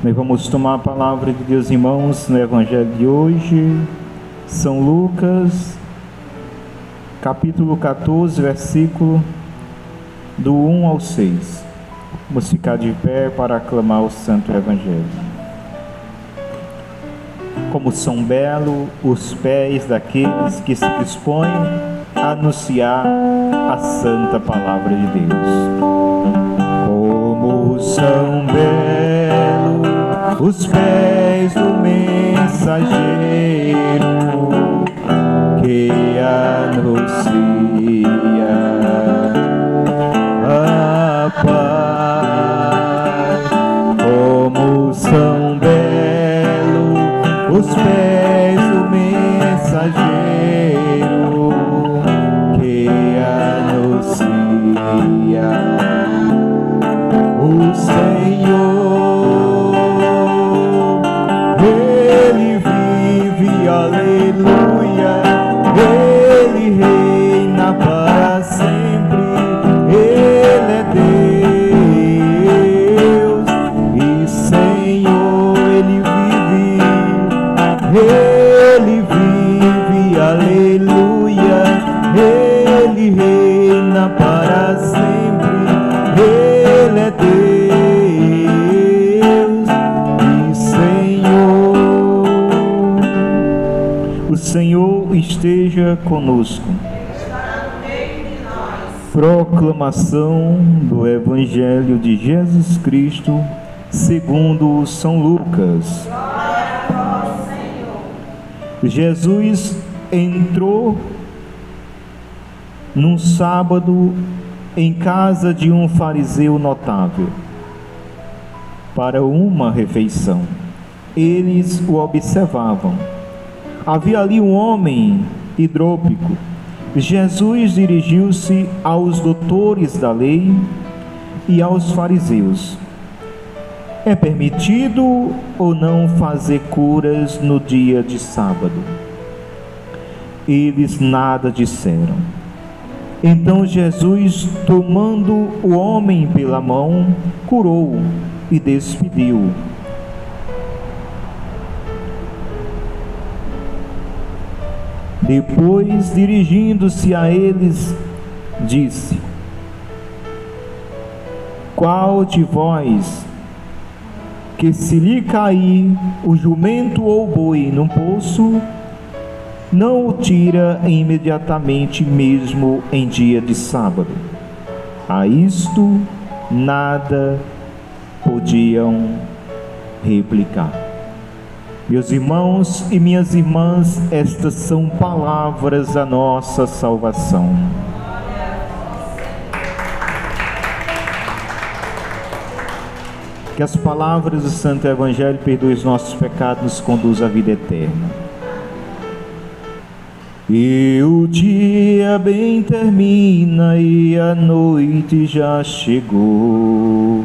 Nós vamos tomar a palavra de Deus, irmãos, no Evangelho de hoje, São Lucas, capítulo 14, versículo do 1 ao 6. Vamos ficar de pé para aclamar o Santo Evangelho. Como são belos os pés daqueles que se dispõem a anunciar a santa palavra de Deus. Como são belos os pés do mensageiro que anuncia a paz. Como são belos os pés do mensageiro que anuncia o Senhor. Ele vive, aleluia, Ele reina para sempre, Ele é Deus e Senhor. Ele vive, aleluia, Ele reina para sempre, Ele é Deus. O Senhor esteja conosco. Proclamação do Evangelho de Jesus Cristo segundo São Lucas. Jesus entrou num sábado em casa de um fariseu notável para uma refeição. Eles o observavam. Havia ali um homem hidrópico. Jesus dirigiu-se aos doutores da lei e aos fariseus. É permitido ou não fazer curas no dia de sábado? Eles nada disseram. Então Jesus, tomando o homem pela mão, curou-o e despediu-o. Depois, dirigindo-se a eles, disse: qual de vós, que se lhe cair o jumento ou o boi num poço, não o tira imediatamente mesmo em dia de sábado? A isto nada podiam replicar. Meus irmãos e minhas irmãs, estas são palavras da nossa salvação. Que as palavras do Santo Evangelho perdoem os nossos pecados e nos conduzam à vida eterna. E o dia bem termina e a noite já chegou.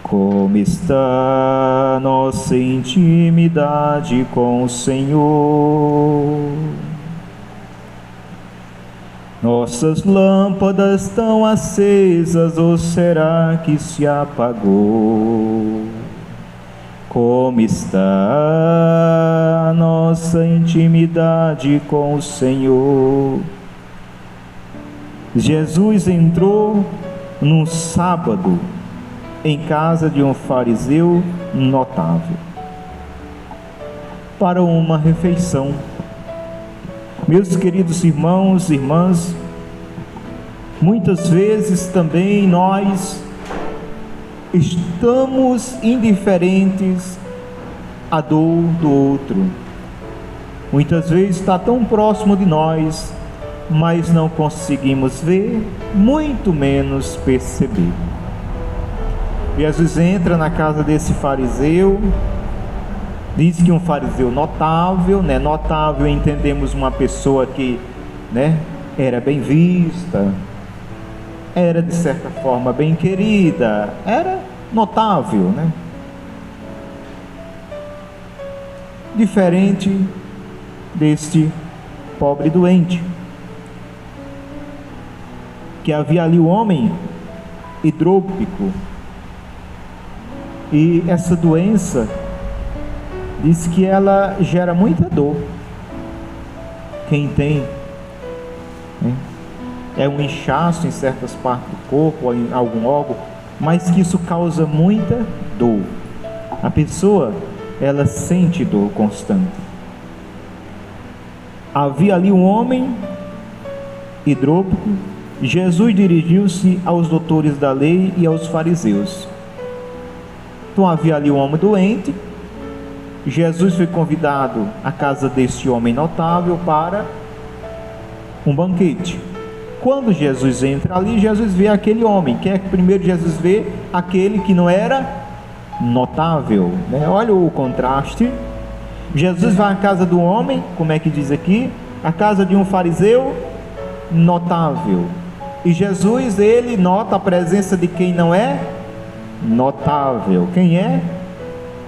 Como está nossa intimidade com o Senhor? Nossas lâmpadas estão acesas ou será que se apagou? Como está a nossa intimidade com o Senhor? Jesus entrou num sábado em casa de um fariseu notável para uma refeição. Meus queridos irmãos e irmãs, muitas vezes também nós estamos indiferentes à dor do outro. Muitas vezes está tão próximo de nós, mas não conseguimos ver, muito menos perceber. Jesus entra na casa desse fariseu, diz que um fariseu notável, né? Notável entendemos uma pessoa que, né, era bem vista, era de certa forma bem querida, era notável, né? Diferente deste pobre doente, que havia ali o homem hidrópico, e essa doença diz que ela gera muita dor. Quem tem, né? É um inchaço em certas partes do corpo ou em algum órgão, mas que isso causa muita dor. A pessoa, ela sente dor constante. Havia ali um homem hidrópico. Jesus dirigiu-se aos doutores da lei e aos fariseus. Então havia ali um homem doente. Jesus foi convidado à casa deste homem notável para um banquete. Quando Jesus entra ali, Jesus vê aquele homem. Quem é que primeiro Jesus vê? Aquele que não era notável, né? Olha o contraste. Jesus vai à casa do homem, como é que diz aqui? A casa de um fariseu notável. E Jesus, ele nota a presença de quem não é notável. Quem é?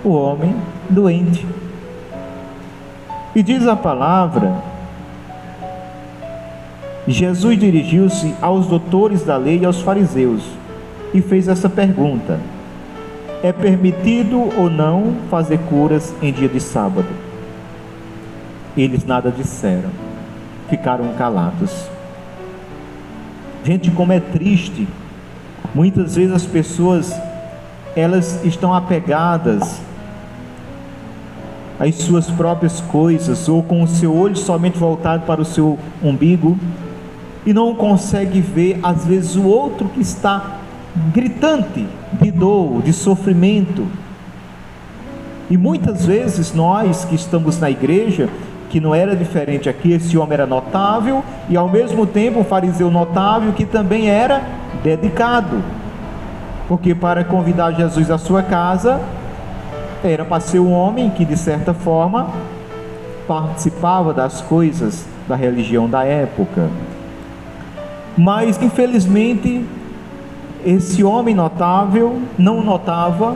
O homem doente. E diz a palavra: Jesus dirigiu-se aos doutores da lei e aos fariseus e fez essa pergunta: é permitido ou não fazer curas em dia de sábado? Eles nada disseram, ficaram calados. Gente, como é triste. Muitas vezes as pessoas, elas estão apegadas às suas próprias coisas, ou com o seu olho somente voltado para o seu umbigo, e não consegue ver às vezes o outro que está gritante de dor, de sofrimento. E muitas vezes nós que estamos na igreja, que não era diferente aqui, esse homem era notável, e ao mesmo tempo um fariseu notável que também era dedicado, porque para convidar Jesus à sua casa, era para ser um homem que de certa forma participava das coisas da religião da época. Mas infelizmente esse homem notável não notava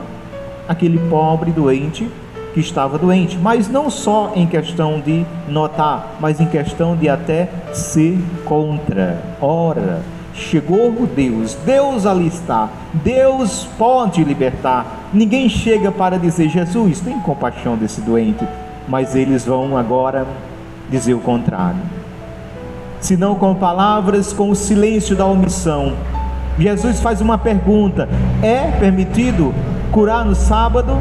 aquele pobre doente que estava doente, mas não só em questão de notar, mas em questão de até ser contra. Ora, chegou Deus, Deus ali está, Deus pode libertar. Ninguém chega para dizer: Jesus, tem compaixão desse doente, mas eles vão agora dizer o contrário. Se não com palavras, com o silêncio da omissão. Jesus faz uma pergunta: é permitido curar no sábado?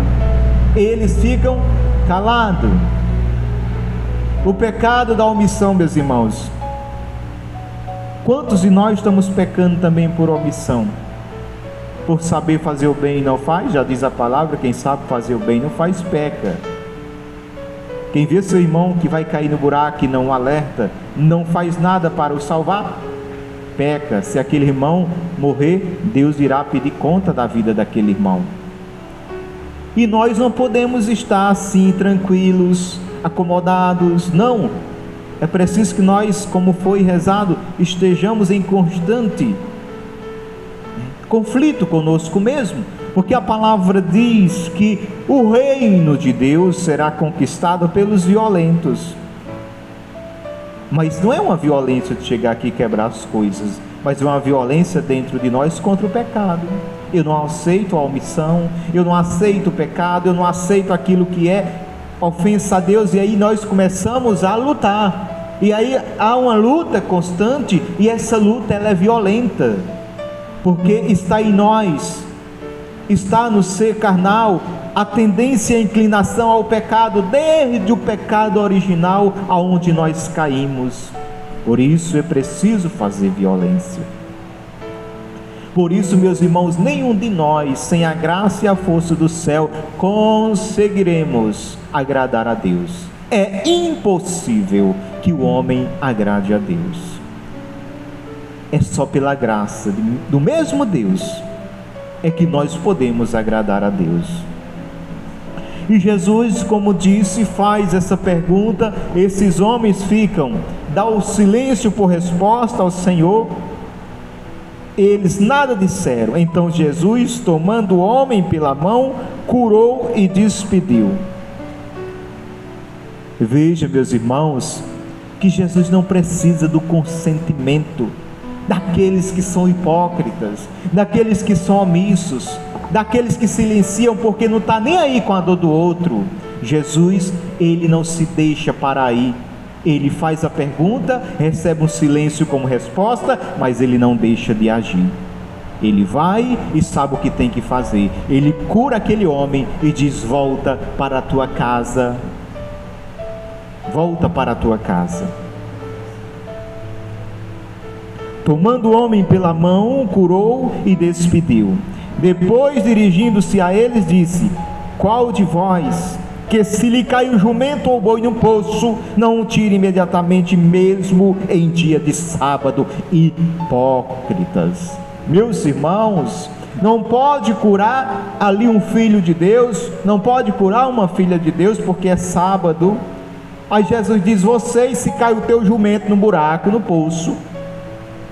Eles ficam calados. O pecado da omissão, meus irmãos. Quantos de nós estamos pecando também por omissão? Por saber fazer o bem e não faz? Já diz a palavra: quem sabe fazer o bem não faz, peca. Quem vê seu irmão que vai cair no buraco e não alerta, não faz nada para o salvar, peca. Se aquele irmão morrer, Deus irá pedir conta da vida daquele irmão. E nós não podemos estar assim, tranquilos, acomodados. Não, é preciso que nós, como foi rezado, estejamos em constante conflito conosco mesmo, porque a palavra diz que o reino de Deus será conquistado pelos violentos. Mas não é uma violência de chegar aqui e quebrar as coisas, mas é uma violência dentro de nós contra o pecado. Eu não aceito a omissão, eu não aceito o pecado, eu não aceito aquilo que é ofensa a Deus, e aí nós começamos a lutar, e aí há uma luta constante, e essa luta ela é violenta, porque está em nós, está no ser carnal, a tendência e a inclinação ao pecado, desde o pecado original aonde nós caímos. Por isso é preciso fazer violência. Por isso, meus irmãos, nenhum de nós, sem a graça e a força do céu, conseguiremos agradar a Deus. É impossível que o homem agrade a Deus. É só pela graça do mesmo Deus é que nós podemos agradar a Deus. E Jesus, como disse, faz essa pergunta. Esses homens ficam dar o silêncio por resposta ao Senhor. Eles nada disseram. Então Jesus, tomando o homem pela mão, curou e despediu. Veja, meus irmãos, que Jesus não precisa do consentimento daqueles que são hipócritas, daqueles que são omissos, daqueles que silenciam porque não está nem aí com a dor do outro. Jesus, ele não se deixa para aí. Ele faz a pergunta, recebe um silêncio como resposta, mas ele não deixa de agir. Ele vai e sabe o que tem que fazer. Ele cura aquele homem e diz: volta para a tua casa. Volta para a tua casa. Tomando o homem pela mão, curou e despediu. Depois, dirigindo-se a eles, disse: qual de vós, que se lhe cai o jumento ou o boi no poço, não o tire imediatamente, mesmo em dia de sábado? Hipócritas. Meus irmãos, não pode curar ali um filho de Deus, não pode curar uma filha de Deus porque é sábado. Aí Jesus diz: vocês, se cai o teu jumento no buraco, no poço,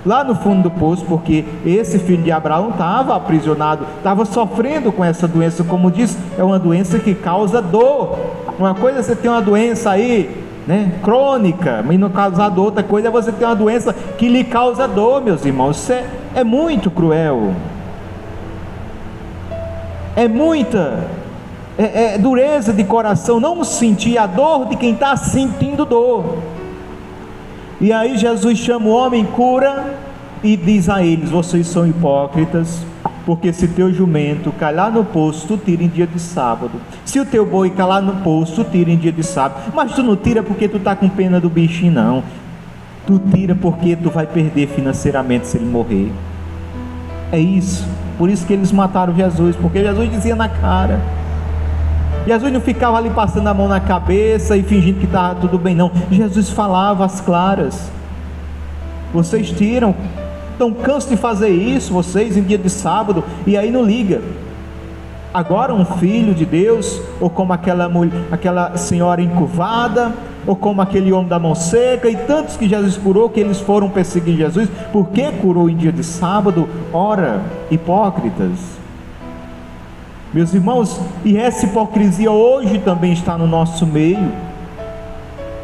lá no fundo do poço, porque esse filho de Abraão estava aprisionado, estava sofrendo com essa doença. Como diz, é uma doença que causa dor. Uma coisa é você ter uma doença aí, né, crônica, mas não causar dor. Outra coisa é você ter uma doença que lhe causa dor, meus irmãos. Isso é muito cruel, é muita dureza de coração não sentir a dor de quem está sentindo dor. E aí Jesus chama o homem, cura e diz a eles: vocês são hipócritas, porque se teu jumento cai lá no poço, tu tira em dia de sábado. Se o teu boi cai lá no poço, tu tira em dia de sábado. Mas tu não tira porque tu está com pena do bichinho, não. Tu tira porque tu vai perder financeiramente se ele morrer. É isso. Por isso que eles mataram Jesus, porque Jesus dizia na cara. Jesus não ficava ali passando a mão na cabeça e fingindo que estava tudo bem, não. Jesus falava às claras: vocês tiram, estão cansados de fazer isso, vocês em dia de sábado, e aí não liga. Agora um filho de Deus, ou como aquela senhora encurvada, ou como aquele homem da mão seca, e tantos que Jesus curou, que eles foram perseguir Jesus, porque curou em dia de sábado. Ora, hipócritas. Meus irmãos, e essa hipocrisia hoje também está no nosso meio.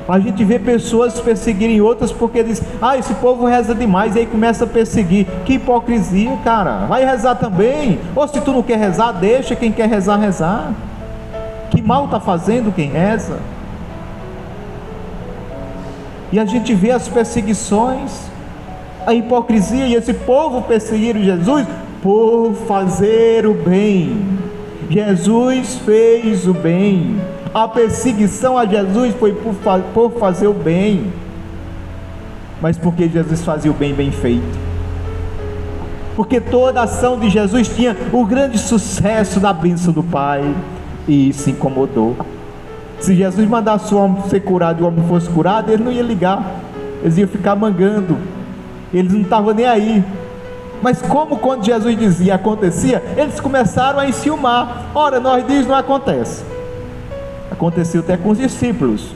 A gente vê pessoas perseguirem outras porque diz: esse povo reza demais, e aí começa a perseguir. Que hipocrisia, cara. Vai rezar também, ou se tu não quer rezar, deixa quem quer rezar, rezar. Que mal está fazendo quem reza? E a gente vê as perseguições, a hipocrisia, e esse povo perseguiram Jesus por fazer o bem. Jesus fez o bem. A perseguição a Jesus foi por fazer o bem, mas porque Jesus fazia o bem bem feito, porque toda a ação de Jesus tinha o grande sucesso da bênção do Pai, e isso incomodou. Se Jesus mandasse o homem ser curado e o homem não fosse curado, ele não ia ligar, eles iam ficar mangando, eles não estavam nem aí. Mas como quando Jesus dizia acontecia, eles começaram a enciumar. Ora, nós diz, não acontece. Aconteceu até com os discípulos,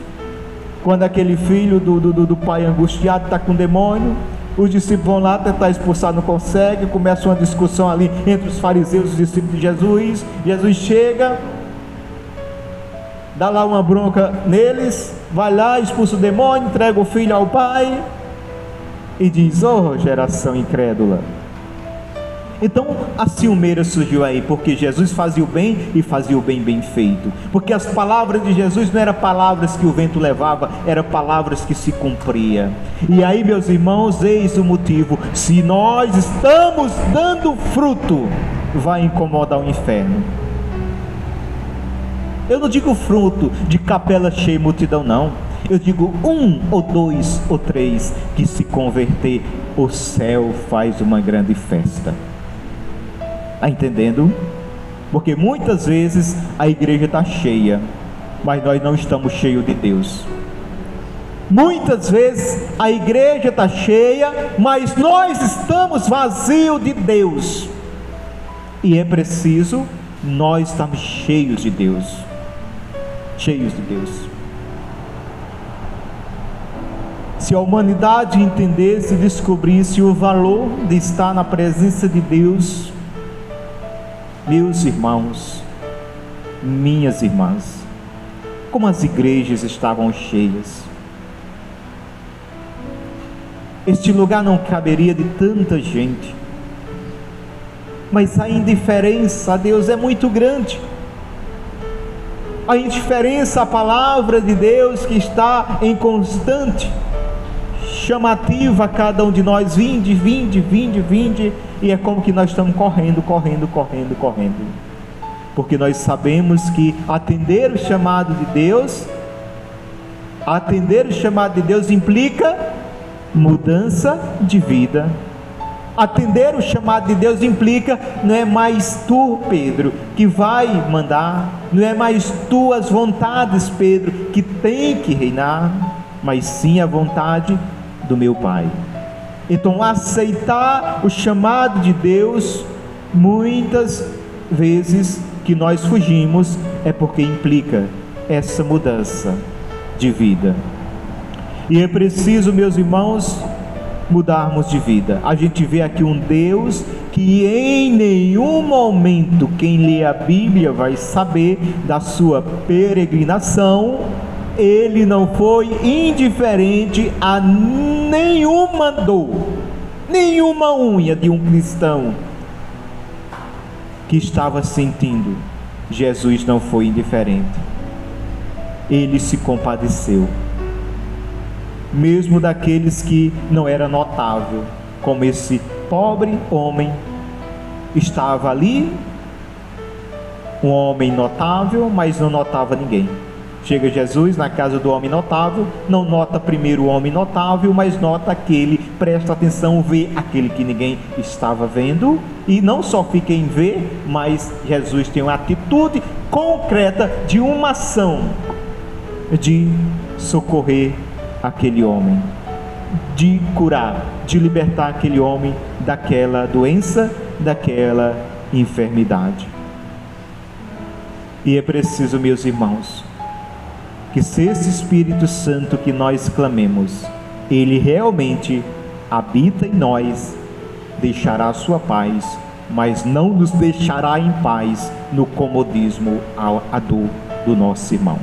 quando aquele filho do pai angustiado está com demônio, os discípulos vão lá tentar expulsar, não consegue, começa uma discussão ali entre os fariseus e os discípulos de Jesus. Jesus chega, dá lá uma bronca neles, vai lá, expulsa o demônio, entrega o filho ao pai e diz: oh, geração incrédula. Então a ciumeira surgiu aí, porque Jesus fazia o bem e fazia o bem bem feito, porque as palavras de Jesus não eram palavras que o vento levava, eram palavras que se cumpria. E aí, meus irmãos, eis o motivo: se nós estamos dando fruto, vai incomodar o inferno. Eu não digo fruto de capela cheia e multidão, não. Eu digo 1 ou 2 ou 3 que se converter, o céu faz uma grande festa. Está entendendo? Porque muitas vezes a igreja está cheia, mas nós não estamos cheios de Deus. Muitas vezes a igreja está cheia, mas nós estamos vazios de Deus. E é preciso nós estarmos cheios de Deus. Cheios de Deus. Se a humanidade entendesse e descobrisse o valor de estar na presença de Deus, meus irmãos, minhas irmãs, como as igrejas estavam cheias. Este lugar não caberia de tanta gente, mas a indiferença a Deus é muito grande. A indiferença à palavra de Deus que está em constante chamativa a cada um de nós: vinde, vinde, vinde, vinde, e é como que nós estamos correndo, porque nós sabemos que atender o chamado de Deus implica mudança de vida. Atender o chamado de Deus implica, não é mais tu, Pedro, que vai mandar, não é mais tuas vontades, Pedro, que tem que reinar, mas sim a vontade do meu Pai. Então, aceitar o chamado de Deus, muitas vezes que nós fugimos, é porque implica essa mudança de vida. E é preciso, meus irmãos, mudarmos de vida. A gente vê aqui um Deus que em nenhum momento quem lê a Bíblia vai saber da sua peregrinação. Ele não foi indiferente a nenhuma dor, nenhuma unha de um cristão que estava sentindo. Jesus não foi indiferente. Ele se compadeceu, mesmo daqueles que não era notável, como esse pobre homem estava ali, um homem notável, mas não notava ninguém. Chega Jesus na casa do homem notável, não nota primeiro o homem notável, mas nota aquele, presta atenção, vê aquele que ninguém estava vendo, e não só fica em ver, mas Jesus tem uma atitude concreta de uma ação de socorrer aquele homem, de curar, de libertar aquele homem daquela doença, daquela enfermidade. E é preciso, meus irmãos, que se esse Espírito Santo que nós clamemos, ele realmente habita em nós, deixará a sua paz, mas não nos deixará em paz no comodismo, a dor do nosso irmão.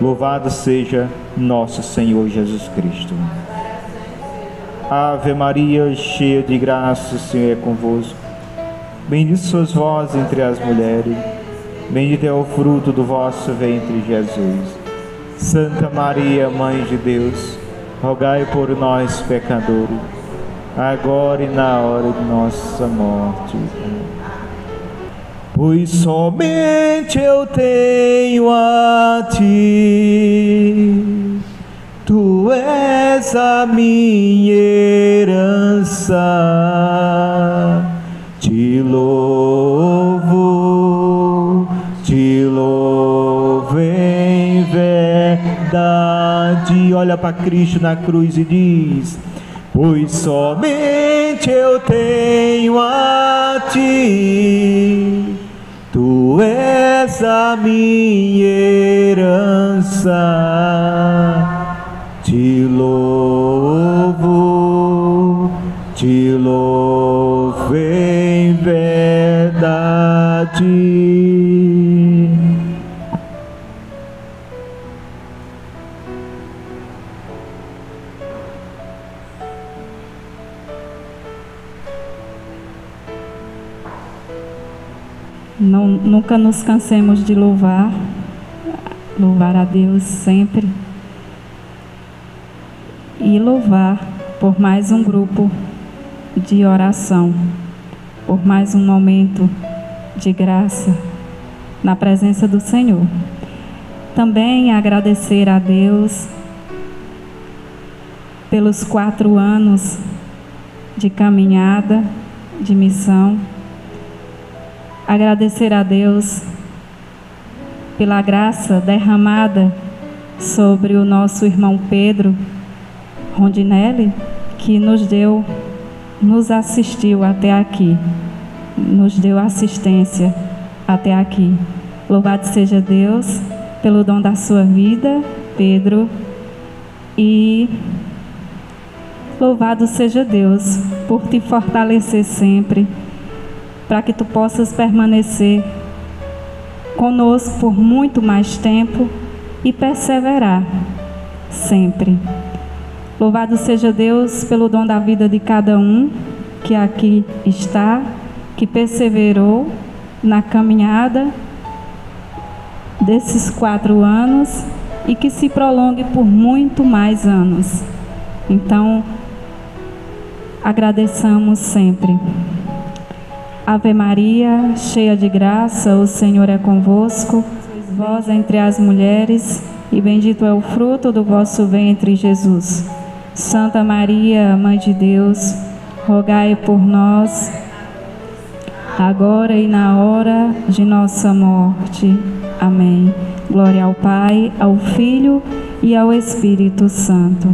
Louvado seja nosso Senhor Jesus Cristo. Ave Maria, cheia de graça, o Senhor é convosco. Bendita sois vós entre as mulheres, bendito é o fruto do vosso ventre, Jesus. Santa Maria, Mãe de Deus, rogai por nós, pecadores, agora e na hora de nossa morte. Pois somente eu tenho a Ti, Tu és a minha herança. Te louvo em verdade. Olha para Cristo na cruz e diz: pois somente eu tenho a Ti, Tu és a minha herança. Te louvo em verdade. Nunca nos cansemos de louvar a Deus sempre, e louvar por mais um grupo de oração, por mais um momento de graça na presença do Senhor. Também agradecer a Deus pelos 4 anos de caminhada, de missão. Agradecer a Deus pela graça derramada sobre o nosso irmão Pedro Rondinelli, que nos assistiu até aqui, nos deu assistência até aqui. Louvado seja Deus pelo dom da sua vida, Pedro, e Louvado seja Deus por te fortalecer sempre, para que tu possas permanecer conosco por muito mais tempo e perseverar sempre. Louvado seja Deus pelo dom da vida de cada um que aqui está, que perseverou na caminhada desses 4 anos e que se prolongue por muito mais anos. Então, agradeçamos sempre. Ave Maria, cheia de graça, o Senhor é convosco. Sois vós entre as mulheres, e bendito é o fruto do vosso ventre, Jesus. Santa Maria, Mãe de Deus, rogai por nós, agora e na hora de nossa morte. Amém. Glória ao Pai, ao Filho e ao Espírito Santo.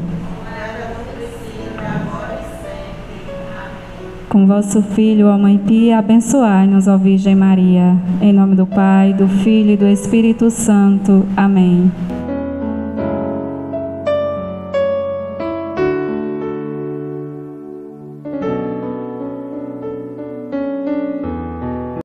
Com vosso Filho, ó Mãe Pia, abençoai-nos, ó Virgem Maria. Em nome do Pai, do Filho e do Espírito Santo. Amém.